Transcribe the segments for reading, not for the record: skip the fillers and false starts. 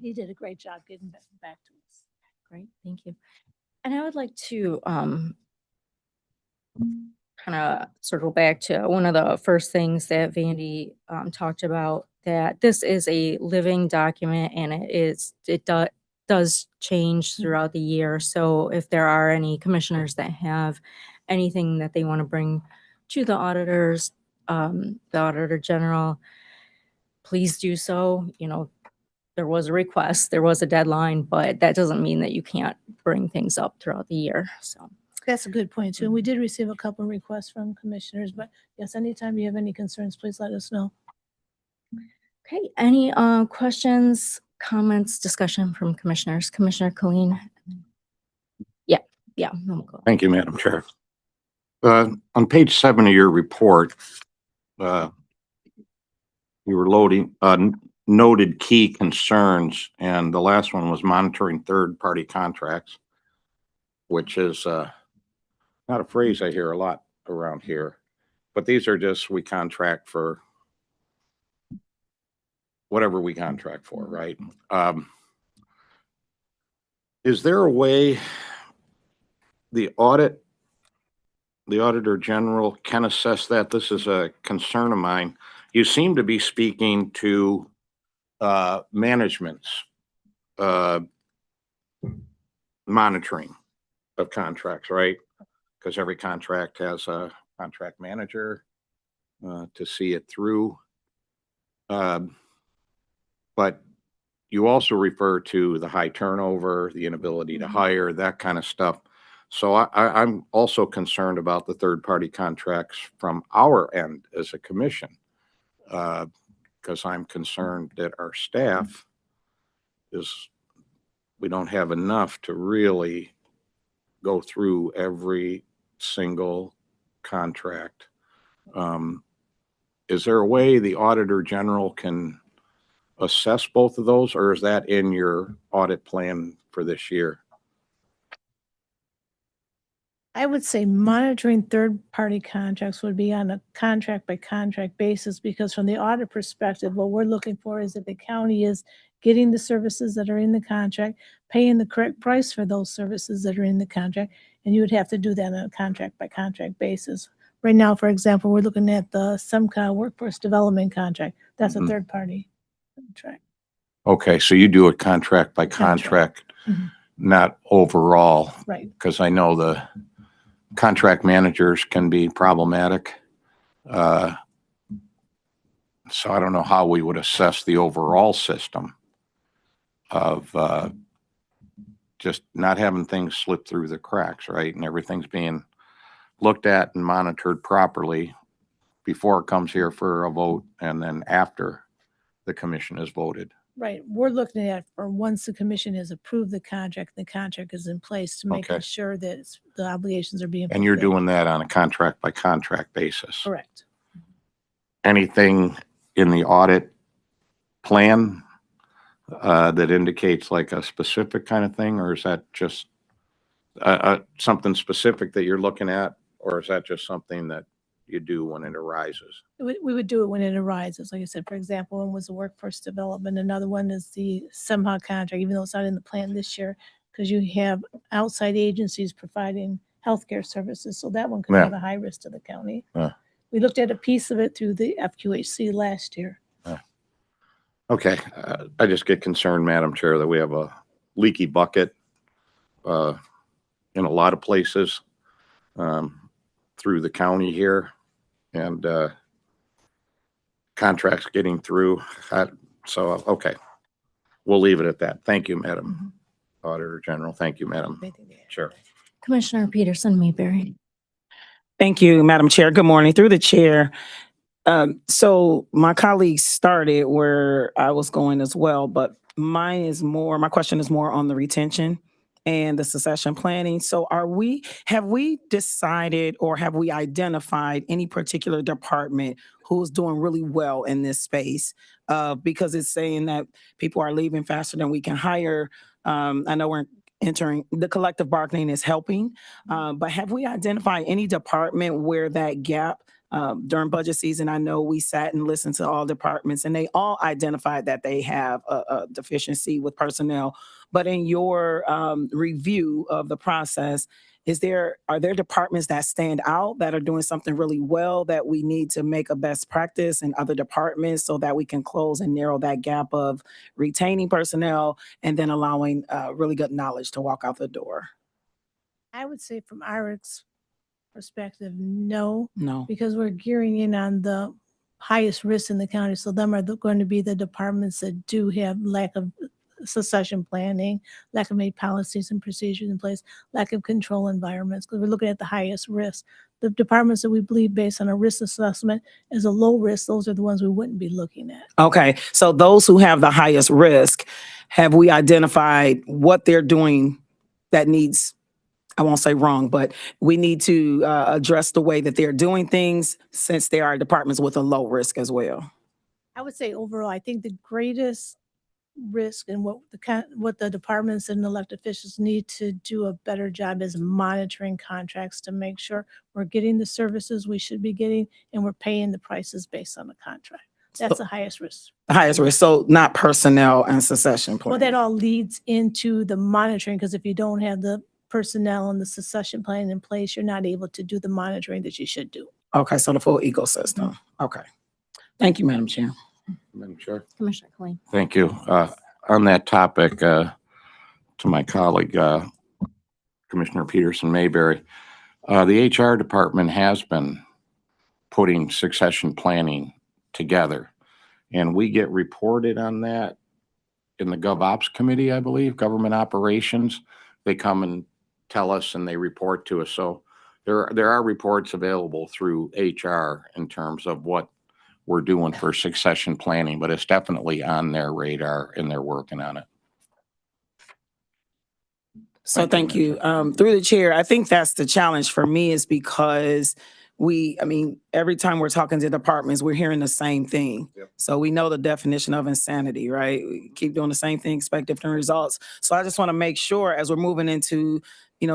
he did a great job getting back to us. Great, thank you. And I would like to kind of circle back to one of the first things that Vandy talked about, that this is a living document and does change throughout the year. So if there are any commissioners that have anything that they want to bring to the auditors, the Auditor General, please do so. You know, there was a request, there was a deadline, but that doesn't mean that you can't bring things up throughout the year. So That's a good point too. And we did receive a couple of requests from commissioners, but yes, anytime you have any concerns, please let us know. okay, any questions, comments, discussion from commissioners? Commissioner Colleen? Yeah. Thank you, Madam Chair. On page 7 of your report, you were noted key concerns, and the last one was monitoring third-party contracts, which is not a phrase I hear a lot around here, but these are just, we contract for whatever we contract for, right? Is there a way the Auditor General can assess that? This is a concern of mine. You seem to be speaking to management's monitoring of contracts, right? Because every contract has a contract manager to see it through. But you also refer to the high turnover, the inability to hire, that kind of stuff. So I'm also concerned about the third-party contracts from our end as a commission, because I'm concerned that our staff we don't have enough to really go through every single contract. Is there a way the Auditor General can assess both of those, or is that in your audit plan for this year? I would say monitoring third-party contracts would be on a contract-by-contract basis, because from the audit perspective, what we're looking for is that the county is getting the services that are in the contract, paying the correct price for those services that are in the contract, and you would have to do that on a contract-by-contract basis. Right now, for example, we're looking at the SEMCA workforce development contract. That's a third-party contract. Okay, so you do it contract by contract, not overall. Right. Because I know the contract managers can be problematic. So I don't know how we would assess the overall system of just not having things slip through the cracks, right? And everything's being looked at and monitored properly before it comes here for a vote and then after the commission has voted. Right. We're looking at, or once the commission has approved the contract is in place to make sure that the obligations are being fulfilled. And you're doing that on a contract by contract basis. Correct. Anything in the audit plan that indicates like a specific kind of thing, or is that just something specific that you're looking at, or is that just something that you do when it arises? We would do it when it arises. Like I said, for example, one was the workforce development. Another one is the SEMHA contract, even though it's not in the plan this year, because you have outside agencies providing healthcare services. So that one could have a high risk to the county. We looked at a piece of it through the FQHC last year. Okay. I just get concerned, Madam Chair, that we have a leaky bucket in a lot of places through the county here, and contracts getting through. So, okay, we'll leave it at that. Thank you, Madam Auditor General. Thank you, Madam Chair. Commissioner Peterson Mayberry. Thank you, Madam Chair. Good morning. Through the chair. So my colleagues started where I was going as well, but my question is more on the retention and the succession planning. So have we decided or have we identified any particular department who's doing really well in this space? Because it's saying that people are leaving faster than we can hire. I know we're entering the collective bargaining is helping, but have we identified any department where that gap During budget season, I know we sat and listened to all departments and they all identified that they have a deficiency with personnel. But in your review of the process, are there departments that stand out that are doing something really well that we need to make a best practice in other departments so that we can close and narrow that gap of retaining personnel and then allowing really good knowledge to walk out the door? I would say from our perspective, no, No. because we're gearing in on the highest risk in the county. So them are going to be the departments that do have lack of succession planning, lack of made policies and procedures in place, lack of control environments, because we're looking at the highest risk. The departments that we believe based on a risk assessment is a low risk, those are the ones we wouldn't be looking at. Okay, so those who have the highest risk, have we identified what they're doing that needs, I won't say wrong, but we need to address the way that they're doing things since there are departments with a low risk as well? I would say overall, I think the greatest risk and what the departments and elected officials need to do a better job is monitoring contracts to make sure we're getting the services we should be getting and we're paying the prices based on the contract. That's the highest risk. The highest risk, so not personnel and succession Well, plan. that all leads into the monitoring, because if you don't have the personnel and the succession plan in place, you're not able to do the monitoring that you should do. Okay, so the full ecosystem. Okay. Thank you, Madam Chair. Madam Chair. Commissioner Kling. Thank you. On that topic, to my colleague, Commissioner Peterson Mayberry, the HR department has been putting succession planning together. And we get reported on that in the GovOps committee, I believe, government operations. They come and tell us and they report to us. So there are reports available through HR in terms of what we're doing for succession planning, but it's definitely on their radar and they're working on it. So thank you. Through the chair, I think that's the challenge for me is because every time we're talking to departments, we're hearing the same thing. Yep. So we know the definition of insanity, right? We keep doing the same thing, expect different results. So I just want to make sure as we're moving into,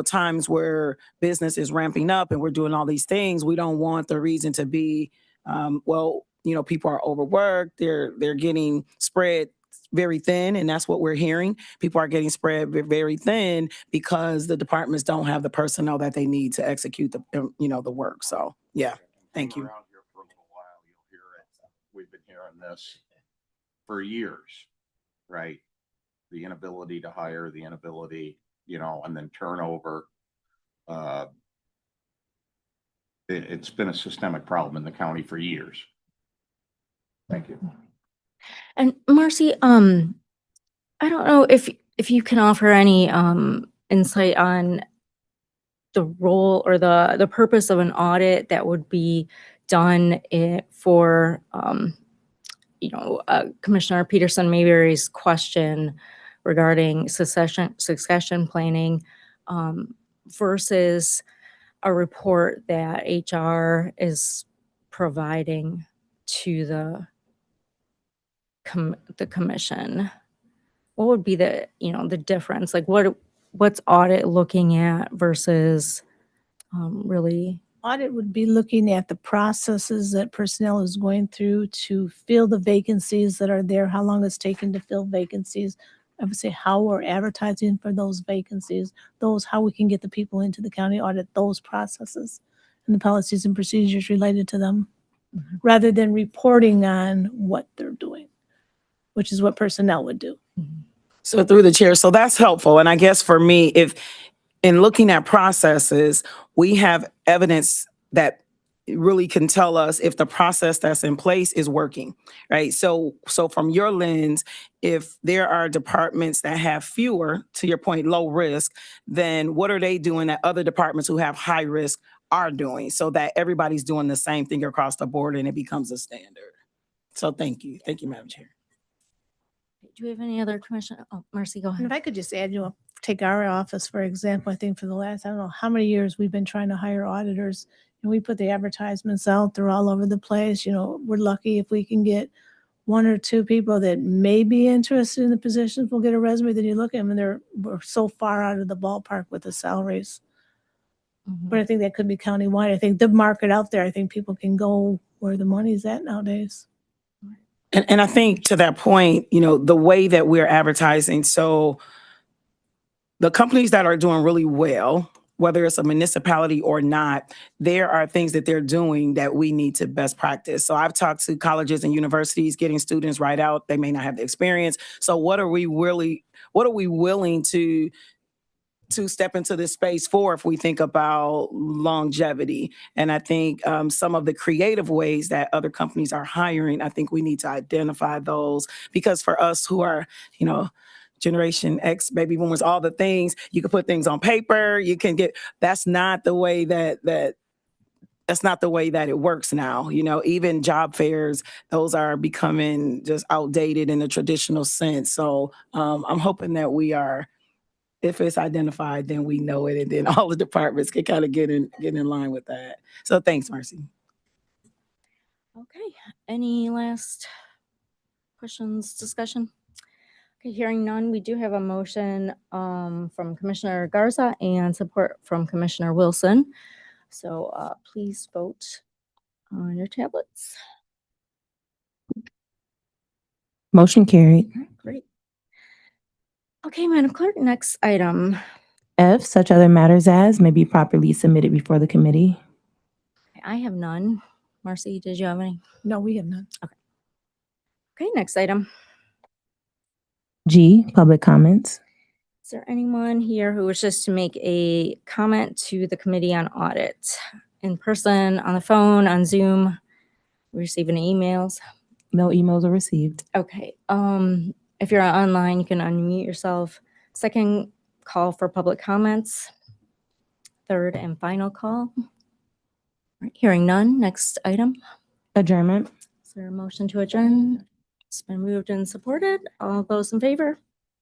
times where business is ramping up and we're doing all these things, we don't want the reason to be, people are overworked, they're getting spread very thin, and that's what we're hearing. People are getting spread very thin because the departments don't have the personnel that they need to execute the work. So, yeah, thank you. Around here for a little while, you'll hear it. We've been hearing this for years, right? The inability to hire, the inability, and then turnover. It's been a systemic problem in the county for years. Thank you. And Marcy, I don't know if you can offer any insight on the role or the purpose of an audit that would be done for Commissioner Peterson Mayberry's question regarding succession planning versus a report that HR is providing to the commission. What would be the difference? Like what's audit looking at versus really? Audit would be looking at the processes that personnel is going through to fill the vacancies that are there, how long it's taken to fill vacancies. I would say how we're advertising for those vacancies, how we can get the people into the county, audit those processes and the policies and procedures related to them, rather than reporting on what they're doing, which is what personnel would do. So through the chair, so that's helpful. And I guess for me, if in looking at processes, we have evidence that really can tell us if the process that's in place is working, right? So from your lens, if there are departments that have fewer, to your point, low risk, then what are they doing that other departments who have high risk are doing so that everybody's doing the same thing across the board and it becomes a standard? So thank you. Thank you, Madam Chair. Do we have any other commission? Oh, Marcy, go And ahead. if I could just add, take our office, for example, I think for the last, I don't know how many years we've been trying to hire auditors, and we put the advertisements out. They're all over the place. We're lucky if we can get one or two people that may be interested in the positions. We'll get a resume, then you look at them and we're so far out of the ballpark with the salaries. But I think that could be countywide. I think the market out there, I think people can go where the money's at nowadays. And I think to that point, the way that we're advertising, so the companies that are doing really well, whether it's a municipality or not, there are things that they're doing that we need to best practice. So I've talked to colleges and universities getting students right out. They may not have the experience. So what are we willing to step into this space for if we think about longevity? And I think some of the creative ways that other companies are hiring, I think we need to identify those, because for us who are, Generation X, baby boomers, all the things, you can put things on paper, you can that's not the way that's not the way that it works now. Even job fairs, those are becoming just outdated in the traditional sense. So I'm hoping that we are, if it's identified, then we know it, and then all the departments can kind of get in line with that. So thanks, Marcy. Okay, any last questions, discussion? Okay, hearing none, we do have a motion from Commissioner Garza and support from Commissioner Wilson. So please vote on your tablets. Motion carried. All right, great. Okay, Madam Clerk, next item. F, such other matters as may be properly submitted before the committee. I have none. Marcy, did you have any? No, we have none. Okay, next item. G, public comments. Is there anyone here who wishes to make a comment to the Committee on Audit? In person, on the phone, on Zoom? We receive any emails? No emails are received. Okay, if you're online, you can unmute yourself. Second call for public comments. Third and final call. All right, hearing none, next item. Adjournment. Is there a motion to adjourn? It's been moved and supported. All those in favor?